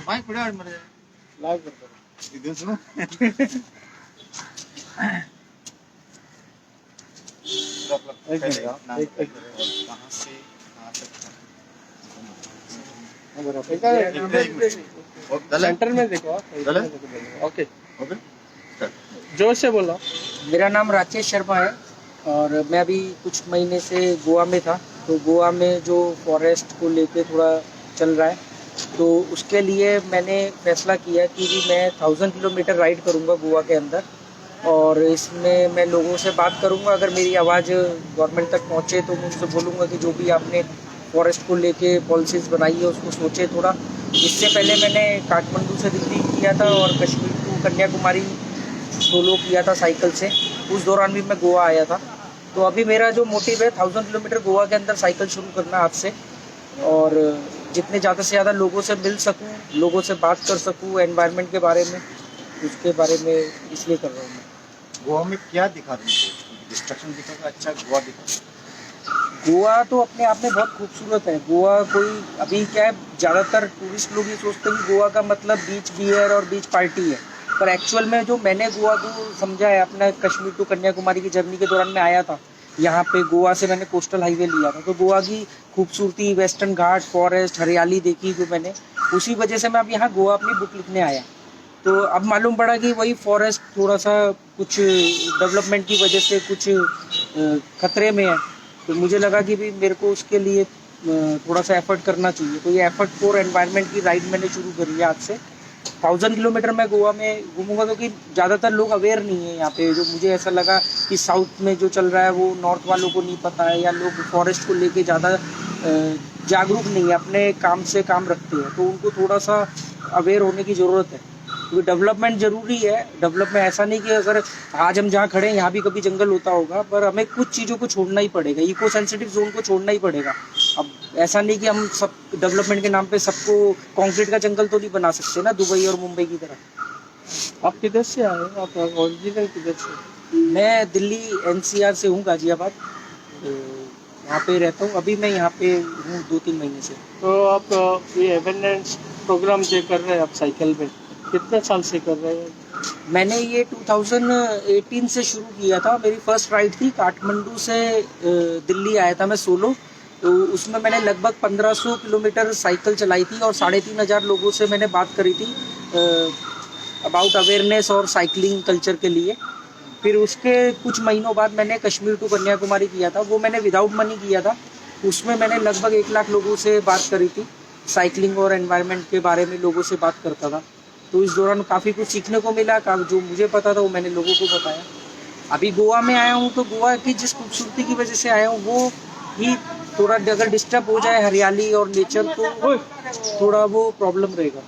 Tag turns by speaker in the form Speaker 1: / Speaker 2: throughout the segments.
Speaker 1: Mic पुढे आड मरे
Speaker 2: live कर दो
Speaker 1: इधर सुनो
Speaker 2: एक मिनट
Speaker 1: कहाँ से
Speaker 2: सेंटर में देखो
Speaker 1: चले?
Speaker 2: ओके
Speaker 1: ओके
Speaker 2: जोर से बोलो।
Speaker 3: मेरा नाम राकेश शर्मा है और मैं अभी कुछ महीने से गोवा में था। तो गोवा में जो फॉरेस्ट को लेके थोड़ा चल रहा है, तो उसके लिए मैंने फैसला किया कि भी मैं 1000 किलोमीटर राइड करूँगा गोवा के अंदर, और इसमें मैं लोगों से बात करूँगा। अगर मेरी आवाज़ गवर्नमेंट तक पहुँचे तो मैं उनसे बोलूँगा कि जो भी आपने फॉरेस्ट को लेके पॉलिसीज़ बनाई है उसको सोचे थोड़ा। इससे पहले मैंने काठमांडू से दिल्ली किया था और कश्मीर टू कन्याकुमारी सोलो किया था साइकिल से। उस दौरान भी मैं गोवा आया था। तो अभी मेरा जो मोटिव है 1000 किलोमीटर गोवा के अंदर साइकिल शुरू करना आज से, और जितने ज़्यादा से ज़्यादा लोगों से मिल सकूं, लोगों से बात कर सकूं एनवायरनमेंट के बारे में, उसके बारे में इसलिए कर रहा हूँ मैं।
Speaker 1: गोवा में क्या दिखा रही है? डिस्ट्रक्शन दिखा अच्छा गोवा दिखा?
Speaker 3: गोवा तो अपने आप में बहुत खूबसूरत है। गोवा कोई अभी क्या है, ज़्यादातर टूरिस्ट लोग ये सोचते हैं कि गोवा का मतलब बीच बियर और बीच पार्टी है, पर एक्चुअल में जो मैंने गोवा को समझा है अपना कश्मीर टू कन्याकुमारी की जर्नी के दौरान मैं आया था। यहाँ पे गोवा से मैंने कोस्टल हाईवे लिया था, तो गोवा की खूबसूरती, वेस्टर्न घाट, फॉरेस्ट, हरियाली देखी जो मैंने, उसी वजह से मैं अब यहाँ गोवा अपनी बुक लिखने आया। तो अब मालूम पड़ा कि वही फॉरेस्ट थोड़ा सा कुछ डेवलपमेंट की वजह से कुछ खतरे में है, तो मुझे लगा कि भी मेरे को उसके लिए थोड़ा सा एफर्ट करना चाहिए। तो ये एफर्ट फॉर एनवायरनमेंट की राइड मैंने शुरू करी है आज से। 1000 किलोमीटर मैं गोवा में घूमूंगा, क्योंकि ज़्यादातर लोग अवेयर नहीं है यहाँ पे। जो मुझे ऐसा लगा कि साउथ में जो चल रहा है वो नॉर्थ वालों को नहीं पता है, या लोग फॉरेस्ट को लेके ज़्यादा जागरूक नहीं है, अपने काम से काम रखते हैं। तो उनको थोड़ा सा अवेयर होने की ज़रूरत है, क्योंकि डेवलपमेंट ज़रूरी है। डेवलपमेंट ऐसा नहीं कि अगर आज हम जहाँ खड़े हैं यहाँ भी कभी जंगल होता होगा, पर हमें कुछ चीज़ों को छोड़ना ही पड़ेगा, इको सेंसिटिव जोन को छोड़ना ही पड़ेगा। अब ऐसा नहीं कि हम सब डेवलपमेंट के नाम पे सबको कंक्रीट का जंगल तो नहीं बना सकते ना, दुबई और मुंबई की तरह।
Speaker 2: आप किधर से आए? आप ओरिजिनल किधर से?
Speaker 3: मैं दिल्ली एनसीआर से हूँ, गाजियाबाद। तो यहाँ पे रहता हूँ, अभी मैं यहाँ पे हूँ 2-3 महीने से।
Speaker 2: तो आप ये अवेयरनेस प्रोग्राम जो कर रहे हैं आप साइकिल में, कितने साल से कर रहे हैं?
Speaker 3: मैंने ये 2018 से शुरू किया था। मेरी फर्स्ट राइड थी काठमांडू से दिल्ली आया था मैं सोलो। तो उसमें मैंने लगभग 1500 किलोमीटर साइकिल चलाई थी और 3500 लोगों से मैंने बात करी थी अबाउट अवेयरनेस और साइकिलिंग कल्चर के लिए। फिर उसके कुछ महीनों बाद मैंने कश्मीर टू कन्याकुमारी किया था, वो मैंने विदाउट मनी किया था। उसमें मैंने लगभग 1 लाख लोगों से बात करी थी, साइकिलिंग और एनवायरनमेंट के बारे में लोगों से बात करता था। तो इस दौरान काफ़ी कुछ सीखने को मिला, जो मुझे पता था वो मैंने लोगों को बताया। अभी गोवा में आया हूँ, तो गोवा की जिस खूबसूरती की वजह से आया हूँ वो ही थोड़ा अगर डिस्टर्ब हो जाए हरियाली और नेचर, तो थोड़ा वो प्रॉब्लम रहेगा।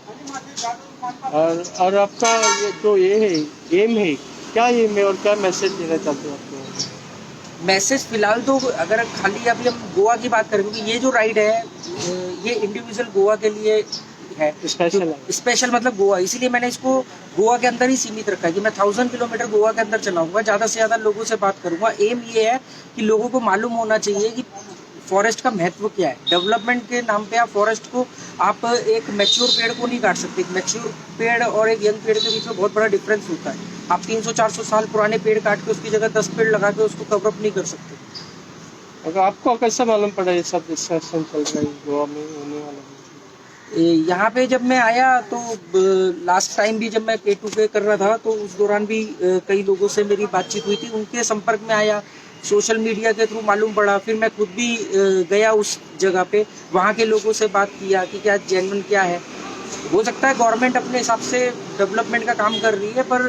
Speaker 2: और आपका ये जो ये है एम है, क्या एम है और क्या मैसेज देना चाहते हो आपको?
Speaker 3: मैसेज फिलहाल तो अगर खाली अभी हम गोवा की बात करें, क्योंकि ये जो राइड है ये इंडिविजुअल गोवा के लिए है, स्पेशल मतलब गोवा, इसीलिए मैंने इसको गोवा के अंदर ही सीमित रखा है कि मैं 1000 किलोमीटर गोवा के अंदर चलाऊंगा, ज़्यादा से ज़्यादा लोगों से बात करूंगा। एम ये है कि लोगों को मालूम होना चाहिए कि फॉरेस्ट का महत्व क्या है। डेवलपमेंट के नाम पे आप फॉरेस्ट को, आप एक मैच्योर पेड़ को नहीं काट सकते। एक मैच्योर पेड़ और एक यंग पेड़ के बीच में बहुत बड़ा डिफरेंस होता है। आप 300-400 साल पुराने पेड़ काट के उसकी जगह 10 पेड़ लगा के उसको कवरअप नहीं कर सकते।
Speaker 2: अगर आपको कैसा मालूम पड़ा ये सब डिस्कशन चल रहा है गोवा में होने वाला?
Speaker 3: यहाँ पे जब मैं आया तो लास्ट टाइम भी जब मैं K2K कर रहा था, तो उस दौरान भी कई लोगों से मेरी बातचीत हुई थी, उनके संपर्क में आया, सोशल मीडिया के थ्रू मालूम पड़ा। फिर मैं खुद भी गया उस जगह पे, वहाँ के लोगों से बात किया कि क्या जेन्युइन क्या है। हो सकता है गवर्नमेंट अपने हिसाब से डेवलपमेंट का काम कर रही है, पर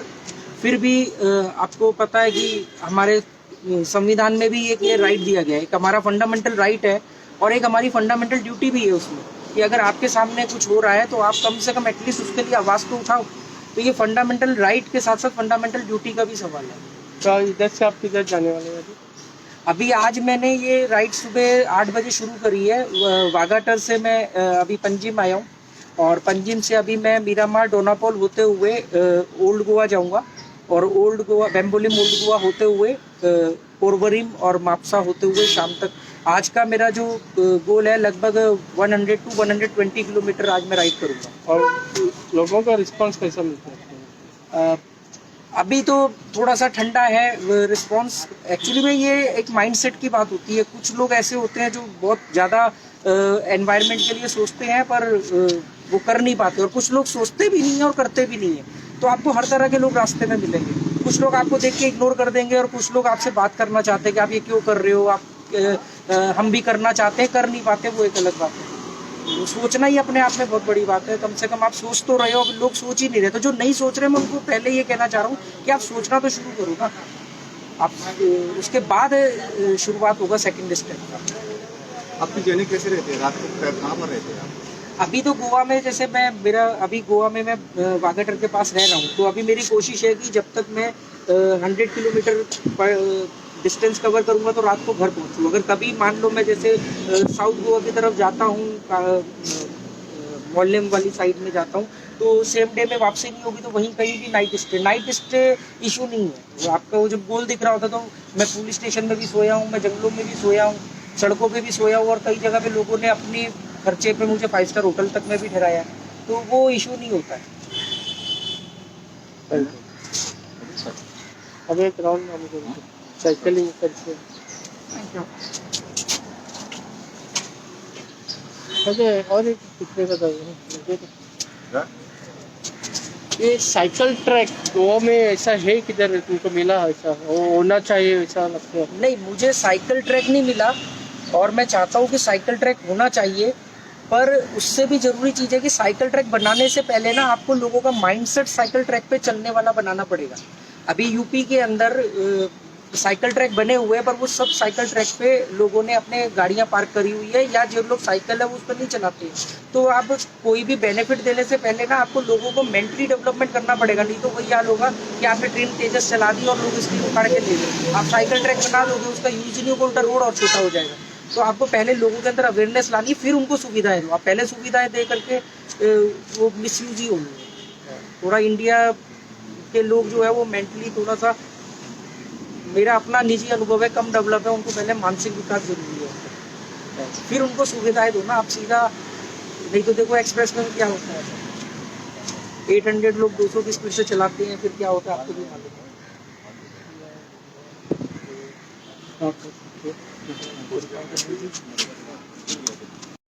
Speaker 3: फिर भी आपको पता है कि हमारे संविधान में भी एक ये राइट दिया गया है, एक हमारा फंडामेंटल राइट है और एक हमारी फंडामेंटल ड्यूटी भी है उसमें, कि अगर आपके सामने कुछ हो रहा है तो आप कम से कम एटलीस्ट उसके लिए आवाज़ तो उठाओ। तो ये फंडामेंटल राइट के साथ साथ फंडामेंटल ड्यूटी का भी सवाल है।
Speaker 2: तो इधर से आप किधर जाने वाले हैं
Speaker 3: अभी आज मैंने ये राइड सुबह 8 बजे शुरू करी है। वाघाटर से मैं अभी पंजिम आया हूँ, और पंजिम से अभी मैं मीरामार डोनापोल होते हुए ओल्ड गोवा जाऊँगा, और ओल्ड गोवा बेम्बोलिम ओल्ड गोवा होते हुए पोरवरिम और मापसा होते हुए शाम तक आज का मेरा जो गोल है लगभग 100 टू 120 किलोमीटर आज मैं राइड करूँगा।
Speaker 2: और लोगों का रिस्पांस कैसा मिलता है?
Speaker 3: अभी तो थोड़ा सा ठंडा है रिस्पांस। एक्चुअली में ये एक माइंडसेट की बात होती है। कुछ लोग ऐसे होते हैं जो बहुत ज़्यादा एनवायरनमेंट के लिए सोचते हैं पर वो कर नहीं पाते, और कुछ लोग सोचते भी नहीं है और करते भी नहीं है। तो आपको हर तरह के लोग रास्ते में मिलेंगे। कुछ लोग आपको देख के इग्नोर कर देंगे और कुछ लोग आपसे बात करना चाहते हैं कि आप ये क्यों कर रहे हो, आप हम भी करना चाहते हैं, कर नहीं पाते, वो एक अलग बात है। तो सोचना ही अपने आप में बहुत बड़ी बात है। कम से कम आप सोच तो रहे हो, अब लोग सोच ही नहीं रहे। तो जो नहीं सोच रहे, मैं उनको पहले ये कहना चाह रहा हूँ कि आप सोचना तो शुरू करो ना, आप उसके बाद शुरुआत होगा सेकंड स्टेप का।
Speaker 1: आपकी जर्नी कैसे रहती है? रात को कहाँ पर रहते हैं आप?
Speaker 3: अभी तो गोवा में, जैसे अभी गोवा में मैं वाघाटर के पास रह रहा हूँ, तो अभी मेरी कोशिश है कि जब तक मैं 100 किलोमीटर डिस्टेंस कवर करूँगा तो रात को घर पहुँचूँ। अगर कभी मान लो मैं जैसे साउथ गोवा की तरफ जाता हूँ, मोल्लेम वाली साइड में जाता हूँ, तो सेम डे में वापसी नहीं होगी तो वहीं कहीं भी नाइट स्टे इशू नहीं है। आपका वो जब गोल दिख रहा होता तो मैं पुलिस स्टेशन में भी सोया हूँ, मैं जंगलों में भी सोया हूँ, सड़कों पे भी सोया हूँ, और कई जगह पे लोगों ने अपनी खर्चे पे मुझे 5 स्टार होटल तक में भी ठहराया, तो वो इशू नहीं होता है।
Speaker 2: अब एक राउंड हम करेंगे साइकिलिंग करके। अरे और एक कितने का था
Speaker 1: क्या?
Speaker 2: ये साइकिल ट्रैक गोवा में ऐसा है किधर तुमको मिला? ऐसा वो होना चाहिए ऐसा लगता है?
Speaker 3: नहीं, मुझे साइकिल ट्रैक नहीं मिला, और मैं चाहता हूँ कि साइकिल ट्रैक होना चाहिए, पर उससे भी जरूरी चीज़ है कि साइकिल ट्रैक बनाने से पहले ना आपको लोगों का माइंडसेट साइकिल ट्रैक पे चलने वाला बनाना पड़ेगा। अभी यूपी के अंदर साइकिल ट्रैक बने हुए हैं, पर वो सब साइकिल ट्रैक पे लोगों ने अपने गाड़ियां पार्क करी हुई है, या जो लोग साइकिल है वो उस पर नहीं चलाते। तो आप कोई भी बेनिफिट देने से पहले ना आपको लोगों को मेंटली डेवलपमेंट करना पड़ेगा, नहीं तो वही हाल होगा कि आपने ट्रेन तेजस चला दी और लोग इसकी उखाड़ के ले गए। आप साइकिल ट्रैक बना दोगे, उसका यूज नहीं होगा, उल्टा रोड और छोटा हो जाएगा। तो आपको पहले लोगों के अंदर अवेयरनेस लानी, फिर उनको सुविधाएं दो। आप पहले सुविधाएं दे करके वो मिसयूज ही होंगे। थोड़ा इंडिया के लोग जो है वो मेंटली थोड़ा सा, मेरा अपना निजी अनुभव है, कम डेवलप है। उनको पहले मानसिक विकास जरूरी है, फिर उनको सुविधाएं दो ना। आप सीधा, नहीं तो देखो एक्सप्रेस में क्या होता है, 800 लोग 200 की स्पीड से चलाते हैं, फिर क्या होता है आपको भी मालूम है।